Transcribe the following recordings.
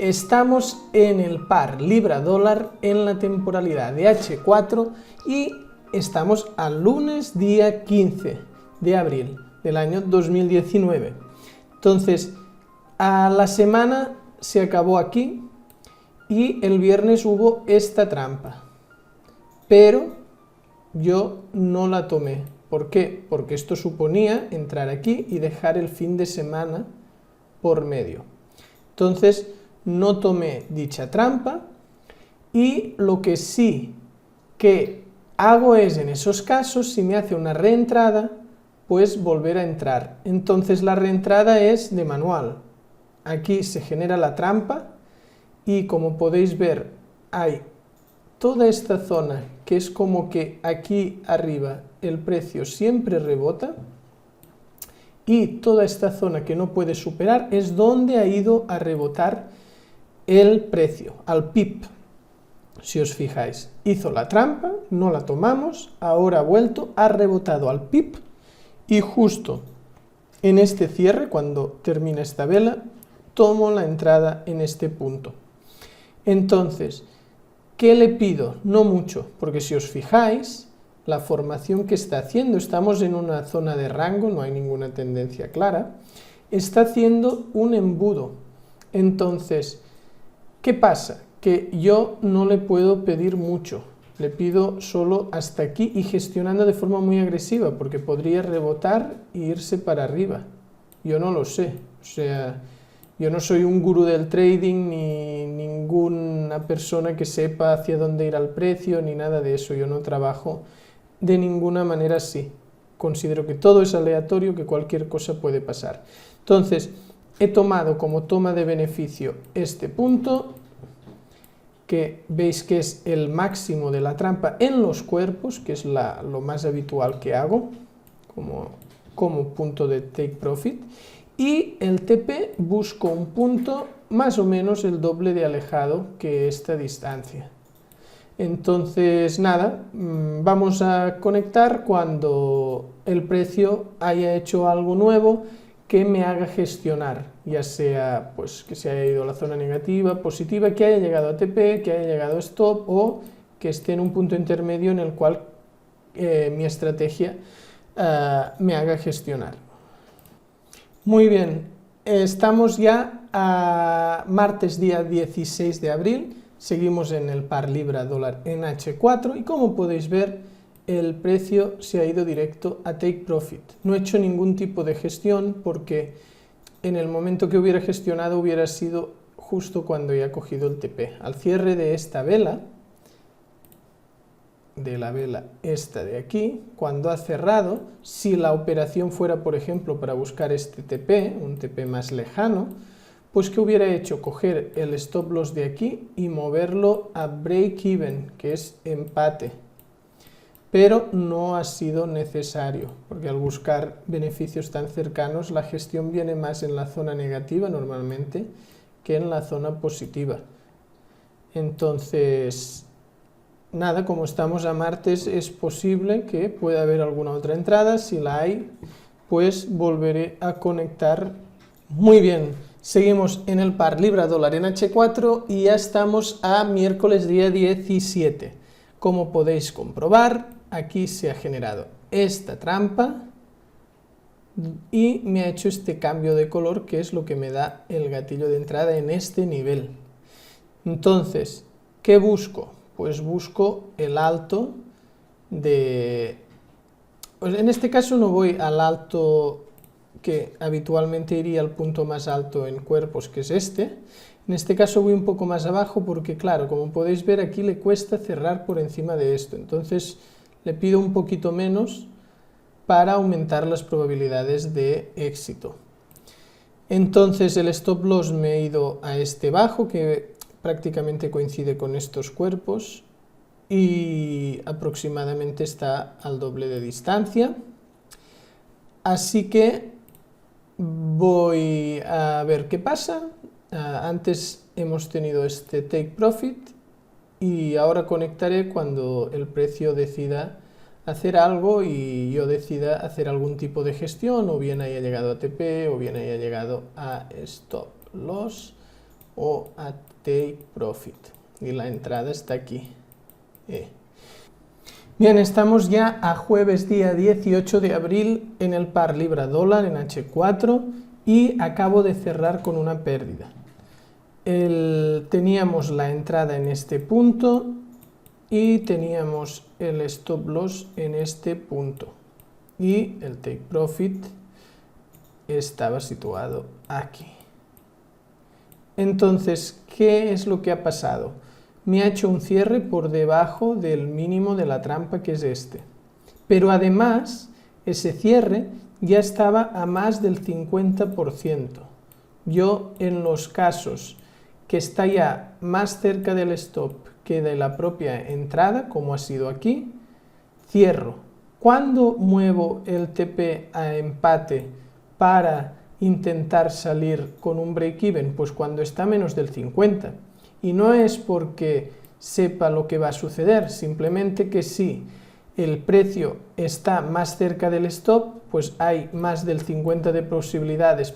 Estamos en el par libra-dólar en la temporalidad de H4 y estamos al lunes día 15 de abril del año 2019. Entonces, a la semana se acabó aquí y el viernes hubo esta trampa, pero yo no la tomé. ¿Por qué? Porque esto suponía entrar aquí y dejar el fin de semana por medio. Entonces, no tomé dicha trampa y lo que sí que hago es, en esos casos, si me hace una reentrada, pues volver a entrar. Entonces la reentrada es de manual. Aquí se genera la trampa y como podéis ver hay toda esta zona que es como que aquí arriba el precio siempre rebota y toda esta zona que no puede superar es donde ha ido a rebotar el precio, al pip. Si os fijáis, hizo la trampa, no la tomamos, ahora ha vuelto, ha rebotado al pip y justo en este cierre, cuando termina esta vela, tomo la entrada en este punto. Entonces, ¿qué le pido? No mucho, porque si os fijáis, la formación que está haciendo, estamos en una zona de rango, no hay ninguna tendencia clara, está haciendo un embudo. Entonces, ¿qué pasa? Que yo no le puedo pedir mucho, le pido solo hasta aquí y gestionando de forma muy agresiva, porque podría rebotar e irse para arriba. Yo no lo sé, o sea, yo no soy un gurú del trading, ni ninguna persona que sepa hacia dónde ir al precio, ni nada de eso, yo no trabajo de ninguna manera así. Considero que todo es aleatorio, que cualquier cosa puede pasar. Entonces, he tomado como toma de beneficio este punto, que veis que es el máximo de la trampa en los cuerpos, que es lo más habitual que hago como punto de take profit, y el TP busco un punto más o menos el doble de alejado que esta distancia. Entonces nada, vamos a conectar cuando el precio haya hecho algo nuevo que me haga gestionar, ya sea pues que se haya ido a la zona negativa, positiva, que haya llegado a TP, que haya llegado a stop o que esté en un punto intermedio en el cual mi estrategia me haga gestionar. Muy bien, estamos ya a martes día 16 de abril, seguimos en el par libra-dólar en H4 y como podéis ver el precio se ha ido directo a take profit. No he hecho ningún tipo de gestión porque en el momento que hubiera gestionado hubiera sido justo cuando ya he cogido el TP. Al cierre de esta vela, de la vela esta de aquí, cuando ha cerrado, si la operación fuera, por ejemplo, para buscar este TP, un TP más lejano, pues ¿qué hubiera hecho? Coger el stop loss de aquí y moverlo a break even, que es empate. Pero no ha sido necesario, porque al buscar beneficios tan cercanos, la gestión viene más en la zona negativa normalmente que en la zona positiva. Entonces, nada, como estamos a martes, es posible que pueda haber alguna otra entrada. Si la hay, pues volveré a conectar. Muy bien, seguimos en el par libra-dólar en H4 y ya estamos a miércoles día 17. Como podéis comprobar, aquí se ha generado esta trampa y me ha hecho este cambio de color, que es lo que me da el gatillo de entrada en este nivel. Entonces, ¿qué busco? Pues busco el alto de... Pues en este caso no voy al alto que habitualmente iría al punto más alto en cuerpos, que es este. En este caso voy un poco más abajo porque, claro, como podéis ver, aquí le cuesta cerrar por encima de esto. Entonces le pido un poquito menos para aumentar las probabilidades de éxito. Entonces el stop loss me he ido a este bajo, que prácticamente coincide con estos cuerpos y aproximadamente está al doble de distancia. Así que voy a ver qué pasa. Antes hemos tenido este take profit y ahora conectaré cuando el precio decida hacer algo y yo decida hacer algún tipo de gestión, o bien haya llegado a TP, o bien haya llegado a stop loss, o a Take Profit. Y la entrada está aquí. Bien, estamos ya a jueves día 18 de abril en el par libra-dólar en H4 y acabo de cerrar con una pérdida. Teníamos la entrada en este punto y teníamos el stop loss en este punto. Y el Take Profit estaba situado aquí. Entonces, ¿qué es lo que ha pasado? Me ha hecho un cierre por debajo del mínimo de la trampa, que es este. Pero además, ese cierre ya estaba a más del 50%. Yo, en los casos que está ya más cerca del stop que de la propia entrada, como ha sido aquí, cierro. ¿Cuándo muevo el TP a empate para intentar salir con un break-even? Pues cuando está menos del 50%. Y no es porque sepa lo que va a suceder, simplemente que si el precio está más cerca del stop, pues hay más del 50% de posibilidades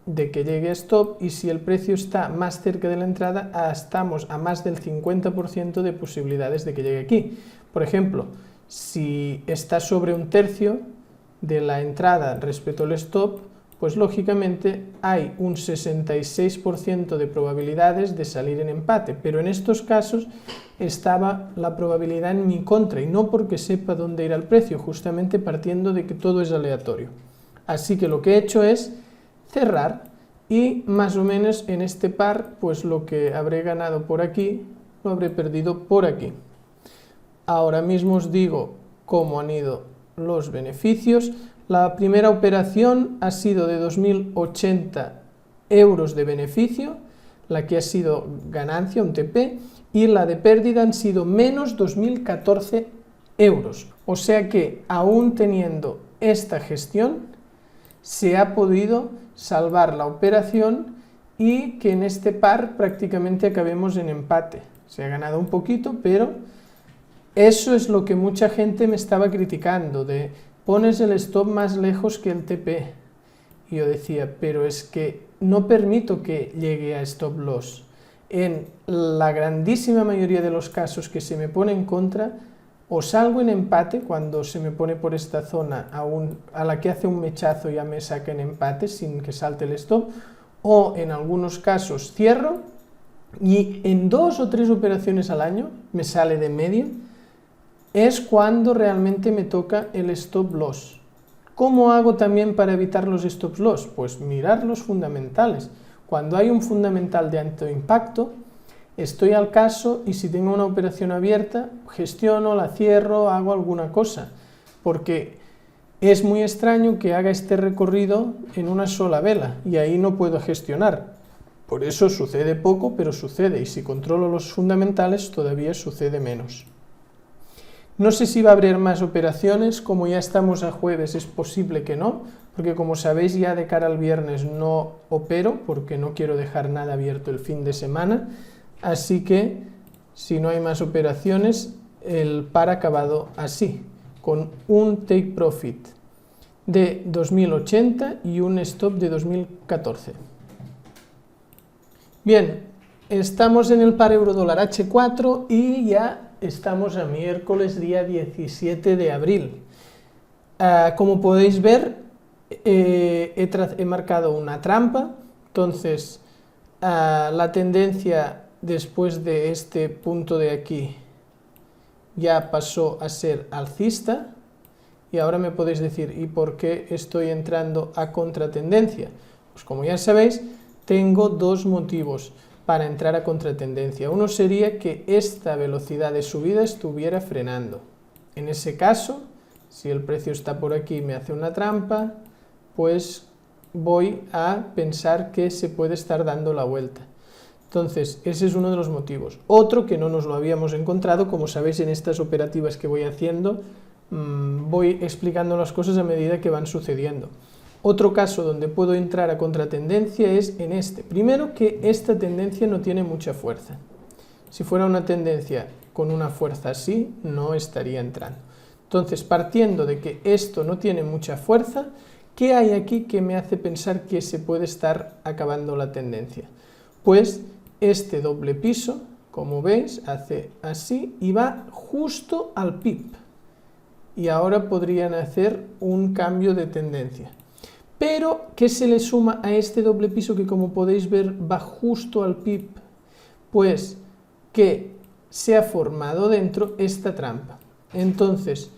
de que llegue a stop, y si el precio está más cerca de la entrada, estamos a más del 50% de posibilidades de que llegue aquí. Por ejemplo, si está sobre un tercio de la entrada respecto al stop, pues lógicamente hay un 66% de probabilidades de salir en empate, pero en estos casos estaba la probabilidad en mi contra, y no porque sepa dónde irá el precio, justamente partiendo de que todo es aleatorio. Así que lo que he hecho es cerrar, y más o menos en este par, pues lo que habré ganado por aquí, lo habré perdido por aquí. Ahora mismo os digo cómo han ido los beneficios. La primera operación ha sido de 2.080 euros de beneficio, la que ha sido ganancia, un TP, y la de pérdida han sido menos 2.014 euros. O sea que, aún teniendo esta gestión, se ha podido salvar la operación y que en este par prácticamente acabemos en empate. Se ha ganado un poquito, pero eso es lo que mucha gente me estaba criticando, de pones el stop más lejos que el TP. Y yo decía, pero es que no permito que llegue a stop loss. En la grandísima mayoría de los casos que se me pone en contra, o salgo en empate cuando se me pone por esta zona a la que hace un mechazo, ya me saca en empate sin que salte el stop, o en algunos casos cierro, y en 2 o 3 operaciones al año me sale de medio, es cuando realmente me toca el stop loss. ¿Cómo hago también para evitar los stop loss? Pues mirar los fundamentales. Cuando hay un fundamental de alto impacto, estoy al caso, y si tengo una operación abierta, gestiono, la cierro, hago alguna cosa, porque es muy extraño que haga este recorrido en una sola vela, y ahí no puedo gestionar. Por eso sucede poco, pero sucede, y si controlo los fundamentales todavía sucede menos. No sé si va a haber más operaciones, como ya estamos a jueves es posible que no, porque como sabéis ya de cara al viernes no opero, porque no quiero dejar nada abierto el fin de semana, así que si no hay más operaciones, el par ha acabado así, con un take profit de 2080 y un stop de 2014. Bien, estamos en el par euro-dólar H4 y ya estamos a miércoles día 17 de abril. Como podéis ver, he marcado una trampa, entonces la tendencia después de este punto de aquí ya pasó a ser alcista, y ahora me podéis decir, ¿y por qué estoy entrando a contratendencia? Pues como ya sabéis, tengo dos motivos para entrar a contratendencia. Uno sería que esta velocidad de subida estuviera frenando. En ese caso, si el precio está por aquí y me hace una trampa, pues voy a pensar que se puede estar dando la vuelta. Entonces, ese es uno de los motivos. Otro que no nos lo habíamos encontrado, como sabéis en estas operativas que voy haciendo, voy explicando las cosas a medida que van sucediendo. Otro caso donde puedo entrar a contratendencia es en este. Primero, que esta tendencia no tiene mucha fuerza. Si fuera una tendencia con una fuerza así, no estaría entrando. Entonces, partiendo de que esto no tiene mucha fuerza, ¿qué hay aquí que me hace pensar que se puede estar acabando la tendencia? pues este doble piso, como veis, hace así y va justo al PIB. Y ahora podrían hacer un cambio de tendencia. Pero, ¿qué se le suma a este doble piso que, como podéis ver, va justo al PIB? Pues que se ha formado dentro esta trampa. Entonces,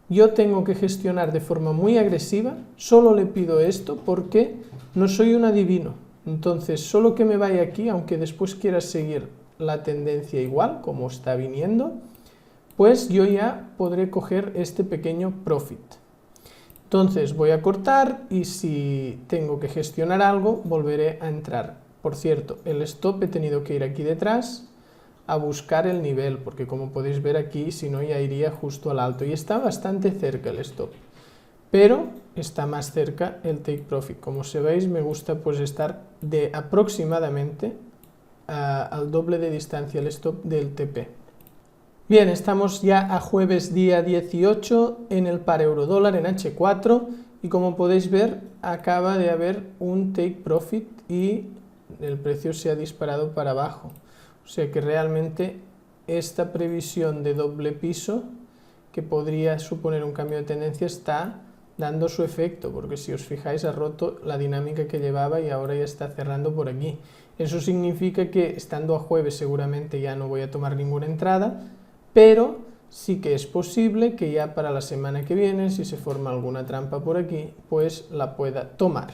yo tengo que gestionar de forma muy agresiva, solo le pido esto porque no soy un adivino. Entonces, solo que me vaya aquí, aunque después quiera seguir la tendencia igual, como está viniendo, pues yo ya podré coger este pequeño profit. Entonces voy a cortar y si tengo que gestionar algo, volveré a entrar. Por cierto, el stop he tenido que ir aquí detrás a buscar el nivel, porque como podéis ver aquí, si no ya iría justo al alto. Y está bastante cerca el stop, pero está más cerca el take profit. Como se veis, me gusta pues estar de aproximadamente al doble de distancia el stop del TP. Bien, estamos ya a jueves día 18 en el par euro-dólar en H4 y como podéis ver acaba de haber un take profit y el precio se ha disparado para abajo. O sea que realmente esta previsión de doble piso que podría suponer un cambio de tendencia está dando su efecto, porque si os fijáis ha roto la dinámica que llevaba y ahora ya está cerrando por aquí. Eso significa que estando a jueves seguramente ya no voy a tomar ninguna entrada, pero sí que es posible que ya para la semana que viene, si se forma alguna trampa por aquí, pues la pueda tomar.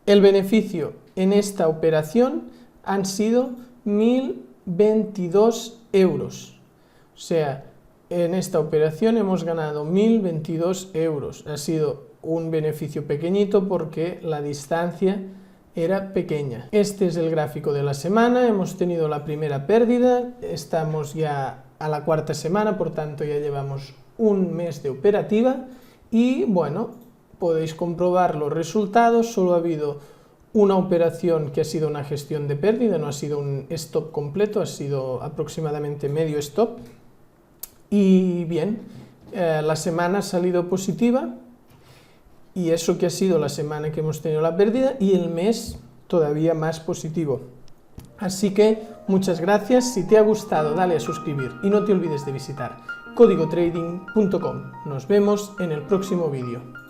El beneficio en esta operación han sido 1.022 euros. O sea, en esta operación hemos ganado 1.022 euros. Ha sido un beneficio pequeñito porque la distancia era pequeña. Este es el gráfico de la semana. Hemos tenido la primera pérdida. Estamos ya a la cuarta semana, por tanto ya llevamos un mes de operativa y bueno, podéis comprobar los resultados. Solo ha habido una operación que ha sido una gestión de pérdida, no ha sido un stop completo, ha sido aproximadamente medio stop. Y bien, la semana ha salido positiva y eso que ha sido la semana que hemos tenido la pérdida y el mes todavía más positivo. Así que muchas gracias, si te ha gustado dale a suscribir y no te olvides de visitar códigotrading.com. Nos vemos en el próximo vídeo.